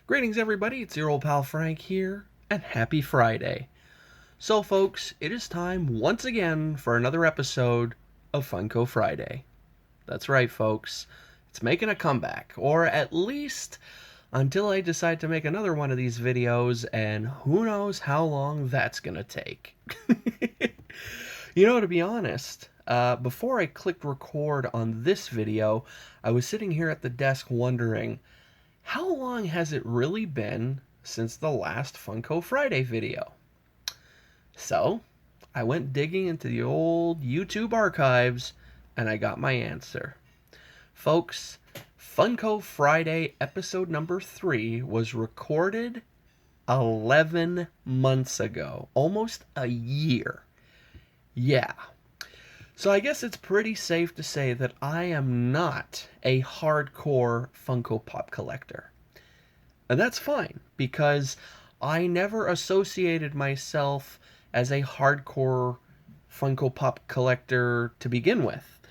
Greetings, everybody. It's your old pal Frank here, and happy Friday. So, folks, it is time once again for another episode of Funko Friday. That's right, folks. It's making a comeback, or at least until I decide to make another one of these videos, and who knows how long that's gonna take. To be honest, before I clicked record on this video, I was sitting here at the desk wondering, how long has it really been since the last Funko Friday video? So, I went digging into the old YouTube archives and I got my answer. Folks, Funko Friday episode number 3 was recorded 11 months ago. Almost a year. Yeah. So I guess it's pretty safe to say that I am not a hardcore Funko Pop collector. And that's fine, because I never associated myself as a hardcore Funko Pop collector to begin with.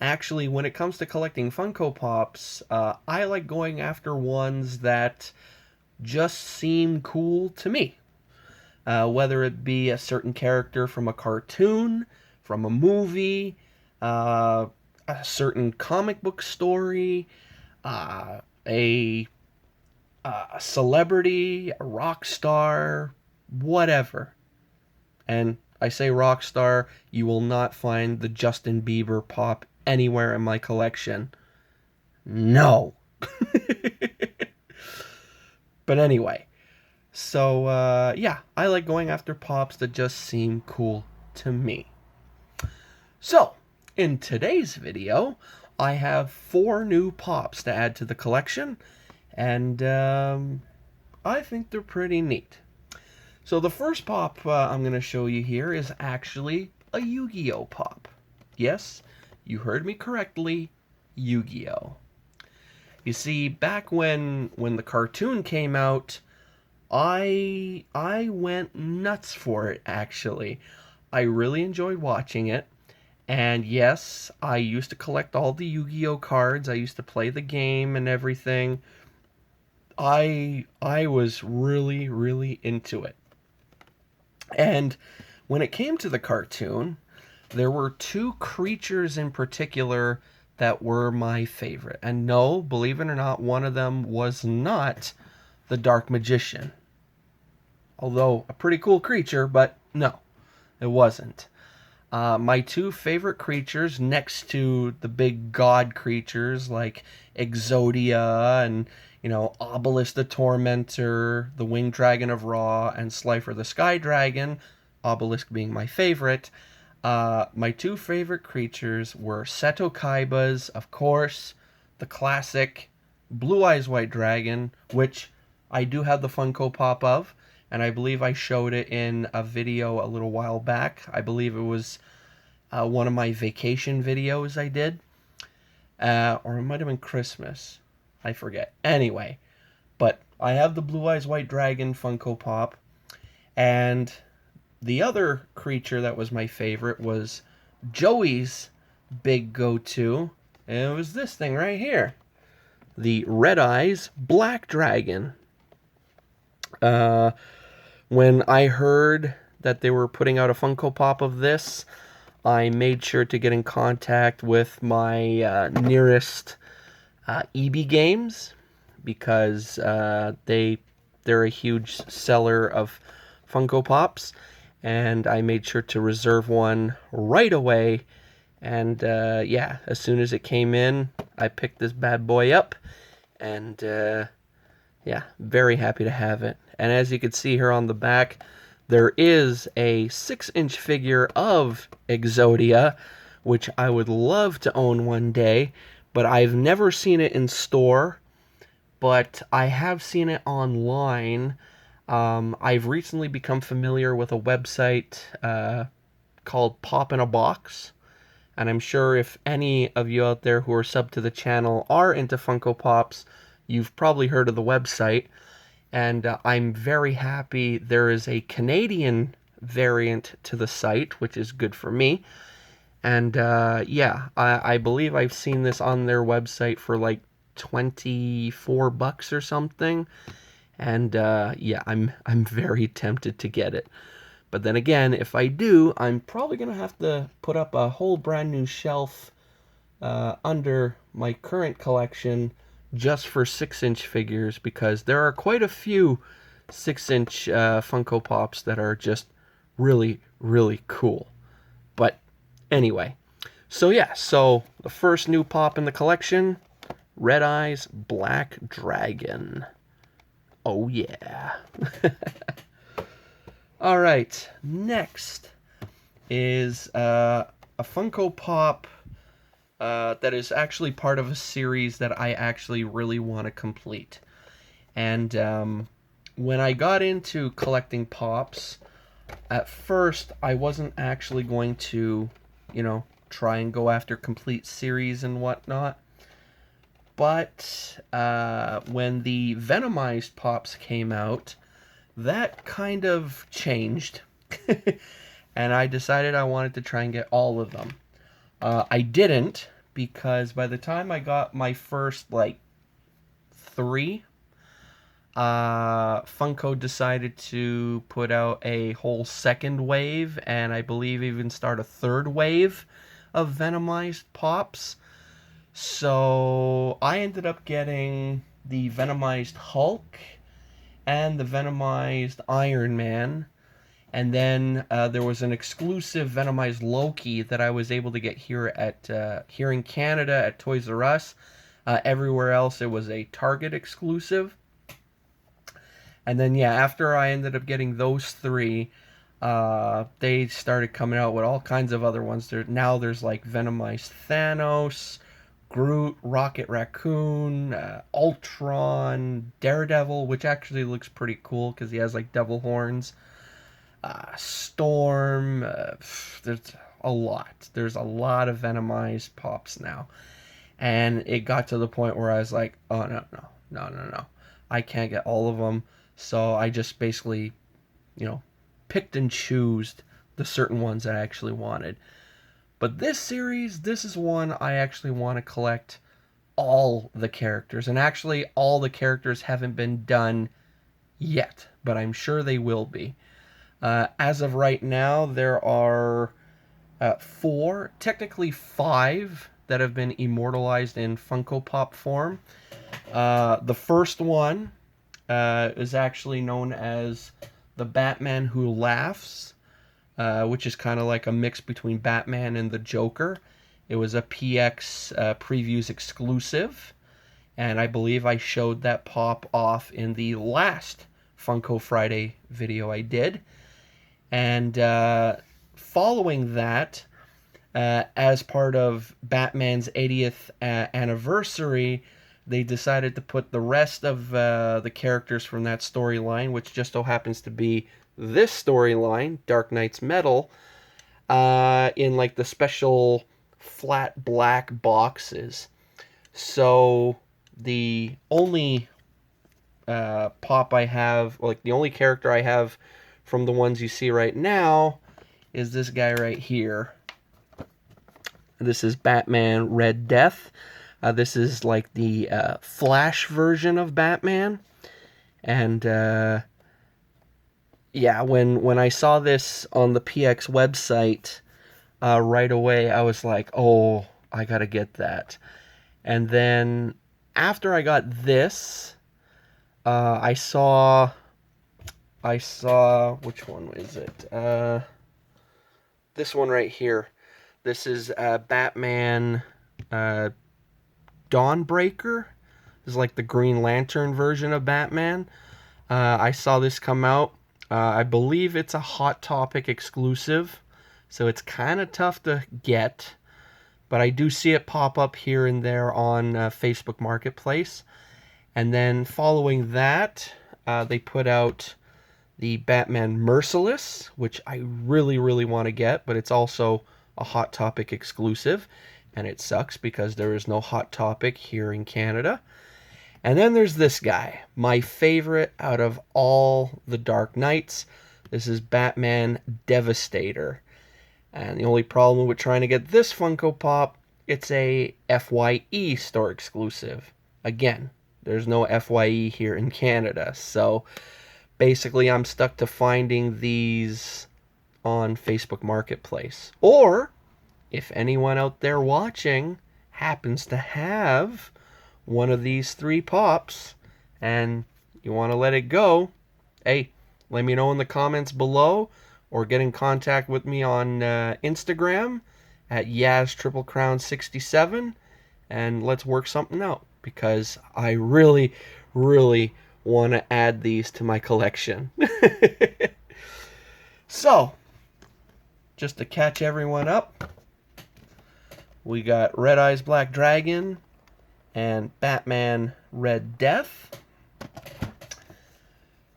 Actually, when it comes to collecting Funko Pops, I like going after ones that just seem cool to me. Whether it be a certain character from a cartoon, from a movie, a certain comic book story, a celebrity, a rock star, whatever. And I say rock star, you will not find the Justin Bieber pop anywhere in my collection. No. But anyway, so yeah, I like going after pops that just seem cool to me. So, in today's video, I have 4 new pops to add to the collection, and I think they're pretty neat. So the first pop I'm going to show you here is actually a Yu-Gi-Oh pop. Yes, you heard me correctly, Yu-Gi-Oh. You see, back when the cartoon came out, I went nuts for it, actually. I really enjoyed watching it. And yes, I used to collect all the Yu-Gi-Oh cards. I used to play the game and everything. I was really, really into it. And when it came to the cartoon, there were 2 creatures in particular that were my favorite. And no, believe it or not, one of them was not the Dark Magician. Although a pretty cool creature, but no, it wasn't. My 2 favorite creatures, next to the big god creatures like Exodia and, Obelisk the Tormentor, the Winged Dragon of Ra, and Slifer the Sky Dragon, Obelisk being my favorite, my 2 favorite creatures were Seto Kaiba's, of course, the classic Blue Eyes White Dragon, which I do have the Funko Pop of, and I believe I showed it in a video a little while back. I believe it was one of my vacation videos I did. Or it might have been Christmas. I forget. Anyway, but I have the Blue Eyes White Dragon Funko Pop. And the other creature that was my favorite was Joey's big go-to. And it was this thing right here. The Red Eyes Black Dragon. When I heard that they were putting out a Funko Pop of this, I made sure to get in contact with my nearest EB Games, because they're a huge seller of Funko Pops, and I made sure to reserve one right away. And yeah, as soon as it came in, I picked this bad boy up, and yeah, very happy to have it. And as you can see here on the back, there is a 6-inch figure of Exodia, which I would love to own one day, but I've never seen it in store, but I have seen it online. I've recently become familiar with a website called Pop in a Box, and I'm sure if any of you out there who are sub to the channel are into Funko Pops, you've probably heard of the website. And I'm very happy there is a Canadian variant to the site, which is good for me. And yeah, I believe I've seen this on their website for like $24 or something. And yeah, I'm very tempted to get it. But then again, if I do, I'm probably gonna have to put up a whole brand new shelf under my current collection just for 6-inch figures, because there are quite a few 6-inch Funko Pops that are just really, really cool. But anyway, so yeah, so the first new pop in the collection, Red Eyes Black Dragon. Oh yeah. All right, next is a Funko Pop that is actually part of a series that I actually really want to complete. And when I got into collecting Pops, at first I wasn't actually going to, try and go after complete series and whatnot. But when the Venomized Pops came out, that kind of changed. And I decided I wanted to try and get all of them. I didn't, because by the time I got my first, like, 3, Funko decided to put out a whole second wave, and I believe even start a third wave of Venomized Pops. So I ended up getting the Venomized Hulk and the Venomized Iron Man. And then there was an exclusive Venomized Loki that I was able to get here in Canada at Toys R Us. Everywhere else, it was a Target exclusive. And then yeah, after I ended up getting those 3, they started coming out with all kinds of other ones. There's like Venomized Thanos, Groot, Rocket Raccoon, Ultron, Daredevil, which actually looks pretty cool because he has like devil horns. Storm. There's a lot. There's a lot of Venomized Pops now. And it got to the point where I was like, oh, no. I can't get all of them. So I just basically, picked and chose the certain ones that I actually wanted. But this series, this is one I actually want to collect all the characters. And actually, all the characters haven't been done yet, but I'm sure they will be. As of right now, there are 4, technically 5, that have been immortalized in Funko Pop form. The first one is actually known as the Batman Who Laughs, which is kind of like a mix between Batman and the Joker. It was a PX Previews exclusive, and I believe I showed that pop off in the last Funko Friday video I did. And following that, as part of Batman's 80th anniversary, they decided to put the rest of the characters from that storyline, which just so happens to be this storyline, Dark Knight's Metal, in like the special flat black boxes. So the only pop I have, like the only character I have from the ones you see right now, is this guy right here. This is Batman Red Death. This is like the Flash version of Batman. And yeah, when I saw this on the PX website, right away I was like, oh, I gotta get that. And then after I got this, I saw, which one is it? This one right here. This is Batman Dawnbreaker. This is like the Green Lantern version of Batman. I saw this come out. I believe it's a Hot Topic exclusive, so it's kind of tough to get. But I do see it pop up here and there on Facebook Marketplace. And then following that, they put out the Batman Merciless, which I really, really want to get, but it's also a Hot Topic exclusive, and it sucks because there is no Hot Topic here in Canada. And then there's this guy, my favorite out of all the Dark Knights. This is Batman Devastator. And the only problem with trying to get this Funko Pop, it's a FYE store exclusive. Again, There's no FYE here in Canada. So basically, I'm stuck to finding these on Facebook Marketplace. Or if anyone out there watching happens to have one of these 3 pops and you want to let it go, hey, let me know in the comments below or get in contact with me on Instagram at YazTripleCrown67 and let's work something out because I really, really want to add these to my collection. So, just to catch everyone up, we got Red Eyes Black Dragon and Batman Red Death.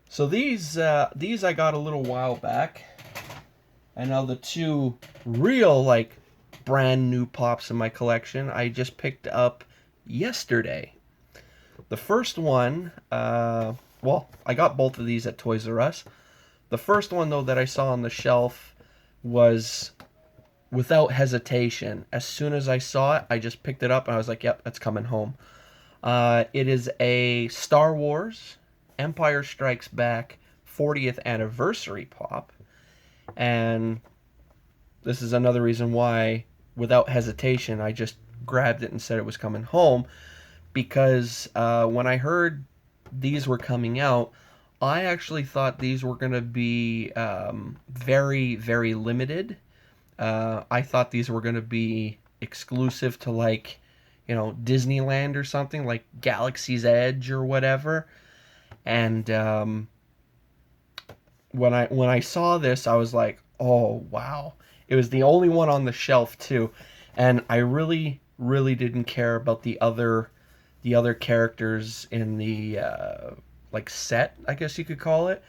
So these I got a little while back, and now the 2 real like brand new pops in my collection I just picked up yesterday. The first one, well, I got both of these at Toys R Us. The first one though that I saw on the shelf was without hesitation. As soon as I saw it, I just picked it up and I was like, yep, that's coming home. It is a Star Wars Empire Strikes Back 40th anniversary pop. And this is another reason why, without hesitation, I just grabbed it and said it was coming home. Because when I heard these were coming out, I actually thought these were going to be very, very limited. I thought these were going to be exclusive to like, you know, Disneyland or something like Galaxy's Edge or whatever. And when I saw this, I was like, oh wow! It was the only one on the shelf too, and I really didn't care about the other characters in the like set, I guess you could call it.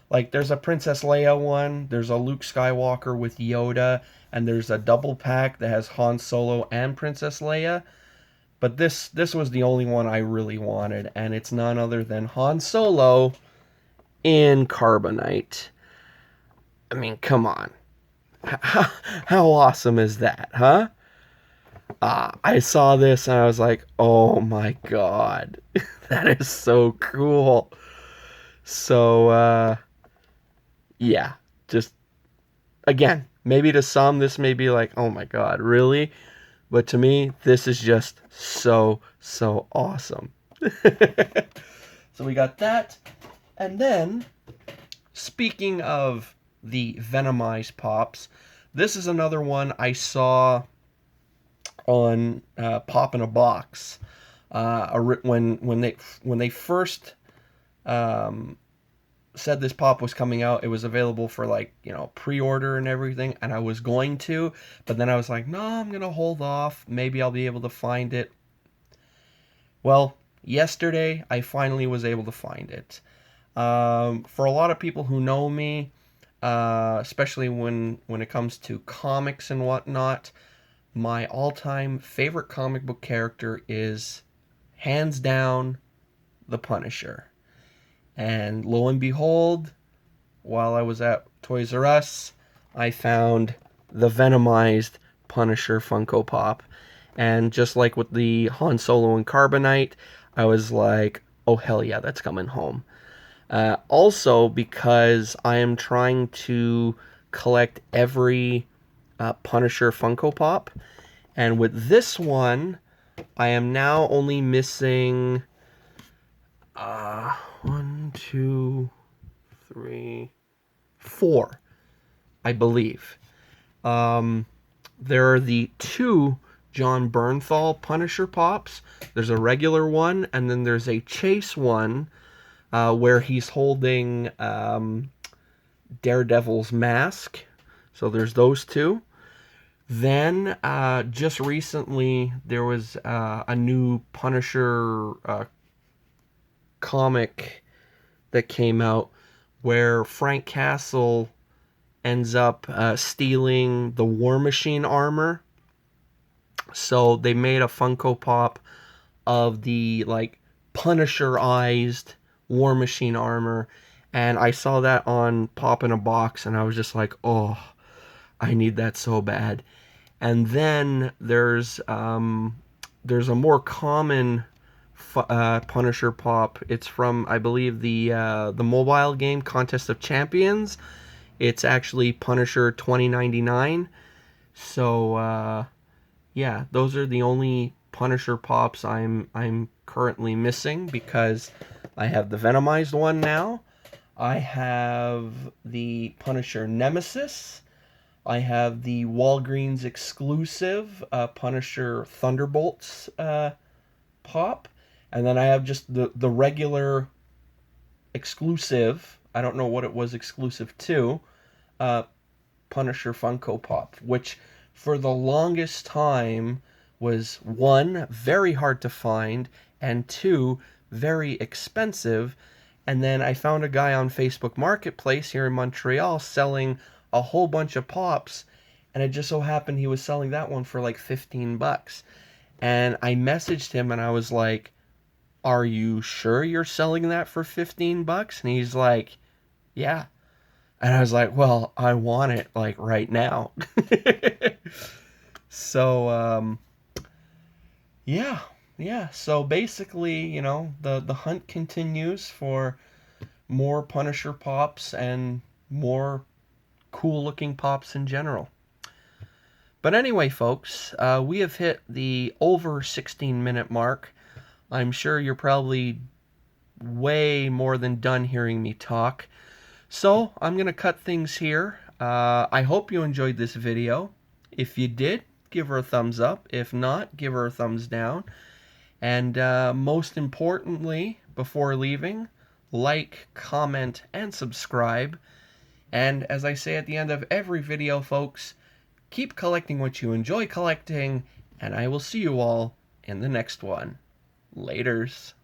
Like there's a Princess Leia one, there's a Luke Skywalker with Yoda, and there's a double pack that has Han Solo and Princess Leia. But this was the only one I really wanted, and it's none other than Han Solo in Carbonite. I mean, come on. How awesome is that, huh? I saw this and I was like, oh my god. That is so cool. So, yeah. Just, again, maybe to some this may be like, oh my god, really? But to me, this is just so awesome. So we got that. And then, speaking of the Venomized Pops, this is another one I saw on Pop in a Box. When they first said this pop was coming out, it was available for like, you know, pre-order and everything, and I was going to, but then I was like, no, I'm gonna hold off. Maybe I'll be able to find it. Well, yesterday I finally was able to find it. For a lot of people who know me, especially when it comes to comics and whatnot, my all-time favorite comic book character is, hands down, the Punisher. And lo and behold, while I was at Toys R Us, I found the Venomized Punisher Funko Pop. And just like with the Han Solo and Carbonite, I was like, oh hell yeah, that's coming home. Also, because I am trying to collect every Punisher Funko Pop. And with this one, I am now only missing 1, 2, 3, 4, I believe. There are the 2 John Bernthal Punisher Pops. There's a regular one, and then there's a chase one where he's holding Daredevil's mask. So there's those 2. Then, just recently, there was a new Punisher comic that came out where Frank Castle ends up stealing the War Machine armor. So they made a Funko Pop of the, like, Punisher-ized War Machine armor, and I saw that on Pop in a Box, and I was just like, oh, I need that so bad. And then there's a more common Punisher pop. It's from, I believe, the mobile game Contest of Champions. It's actually Punisher 2099. So yeah, those are the only Punisher pops I'm currently missing because I have the Venomized one now. I have the Punisher Nemesis. I have the Walgreens exclusive Punisher Thunderbolts pop, and then I have just the regular exclusive. I don't know what it was exclusive to. Uh, Punisher Funko Pop, which for the longest time was one, very hard to find, and two, very expensive. And then I found a guy on Facebook Marketplace here in Montreal selling a whole bunch of pops, and it just so happened he was selling that one for like 15 bucks. And I messaged him and I was like, "Are you sure you're selling that for 15 bucks?" And he's like, "Yeah." And I was like, well, I want it like right now. So yeah, yeah. So basically, the hunt continues for more Punisher pops and more cool looking pops in general. But anyway, folks, we have hit the over 16-minute mark. I'm sure you're probably way more than done hearing me talk. So I'm going to cut things here. I hope you enjoyed this video. If you did, give her a thumbs up. If not, give her a thumbs down. And most importantly, before leaving, like, comment, and subscribe. And as I say at the end of every video, folks, keep collecting what you enjoy collecting, and I will see you all in the next one. Laters.